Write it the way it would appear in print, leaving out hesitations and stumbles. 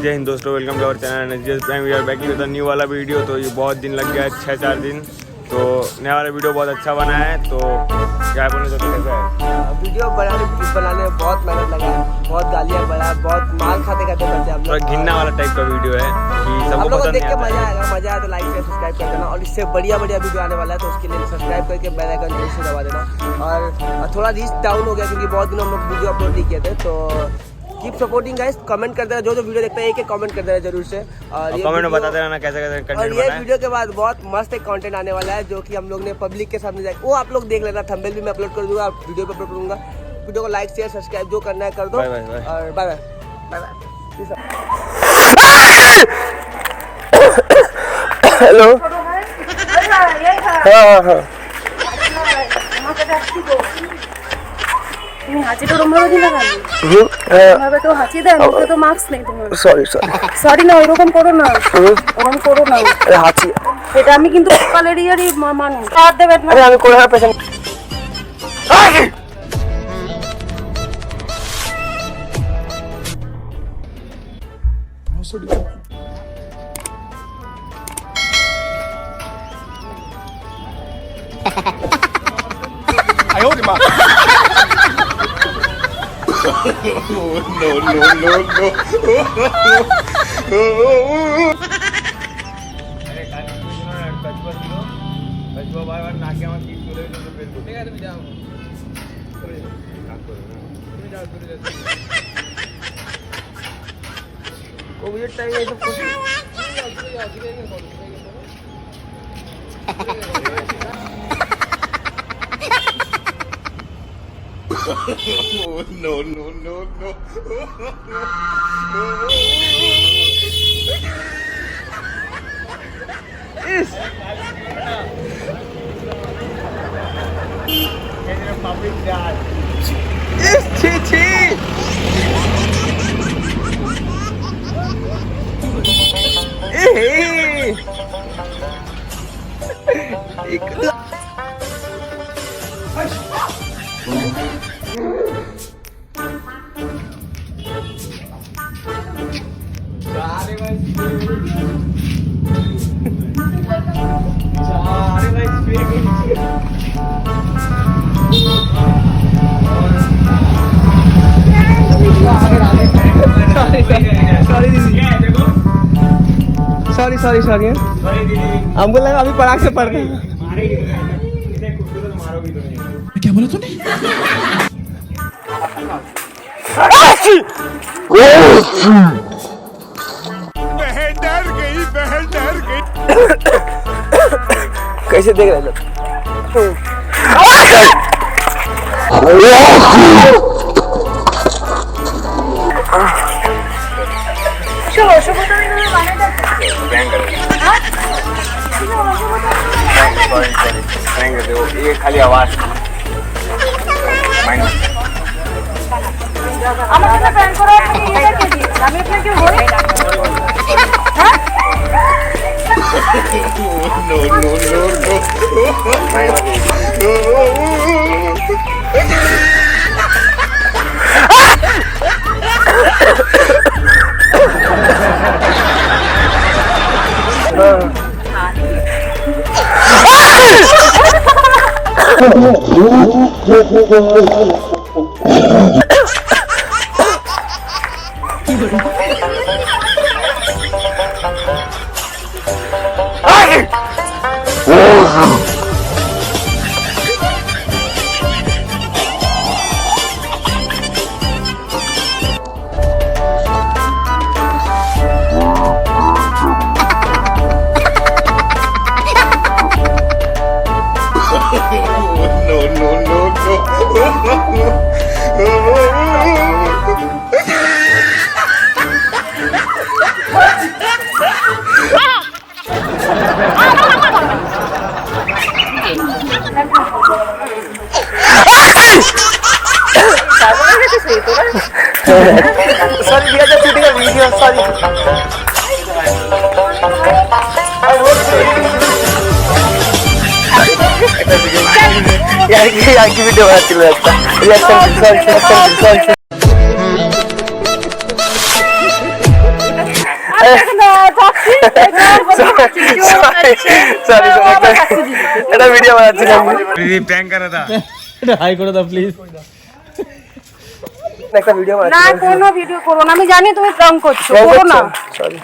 जय हिंद दोस्तों, welcome to our channel we are back with a new वाला वीडियो। तो ये बहुत दिन लग गया है, 6-4 दिन। तो नया वाला वीडियो बहुत अच्छा बना है। तो क्या बोलने तो कैसा है वीडियो बनाने में बहुत मेहनत लगा है, बहुत गालियाँ बना, बहुत मार खाते बचे हम लोग। घिन्ना वाला टाइप का वीडियो है कि सबको पसंद देख के नहीं मजा आता। आएगा। मजा आया तो लाइक शेयर सब्सक्राइब कर देना, और इससे बढ़िया वीडियो आने वाला है तो उसके लिए सब्सक्राइब करके बेल आइकन जरूर से दबा देना। और थोड़ा रीच डाउन हो गया क्योंकि बहुत दिन हम लोग वीडियो अपलोड नहीं किए थे। तो कीप सपोर्टिंग गाइस, कमेंट कर देना, जो वीडियो देखता है एक कमेंट कर देना जरूर से। और कमेंट में बता देना कैसे कैसे कंटेंट और ये वीडियो के बाद बहुत मस्त एक कंटेंट आने वाला है जो कि हम लोग ने पब्लिक के सामने जाए, वो आप लोग देख लेना। थंबनेल भी मैं अपलोड कर दूंगा, वीडियो पे अपलोड करूंगा। वीडियो को लाइक शेयर सब्सक्राइब जो करना है कर दो। बाय बाय और bye bye bye bye. Hello. हाँ তুমি হাঁচিটা ওরকম ভাবে দিলে কেন? এভাবে তো হাঁচি দেয়, মুখে তো মাস্ক নেই তোমার। সরি না, ওরকম করো না, ওরকম করো না। হাঁচি এটা আমি কিন্তু সকালের ইয়ারই মানুষ হাত দেবে না। আমি কোথায় পেশেন্ট कोविड टाइम ये सब कुछ no. सॉरी हमको लगा अभी पराग से पढ़ रहे क्या बोला तूने? बहन डर गई। कैसे देख रहे लोग? ये खाली आवाज আমার সাথে প্ল্যান করা আছে, এটা কে দিই আমি আপনাকে বলি। হ্যাঁ सॉरी भैया जब शूटिंग का वीडियो सॉरी यार की वीडियो बनाती हूँ अच्छा रिएक्शन সরি এটা ভিডিও বানাচ্ছি আমি ये प्रैंक कर रहा था হাই করে দাও প্লিজ। একটা ভিডিও না বানাচ্ছি কোনো ভিডিও করো না, আমি জানি তুমি প্র্যাঙ্ক করছো, করো না। সরি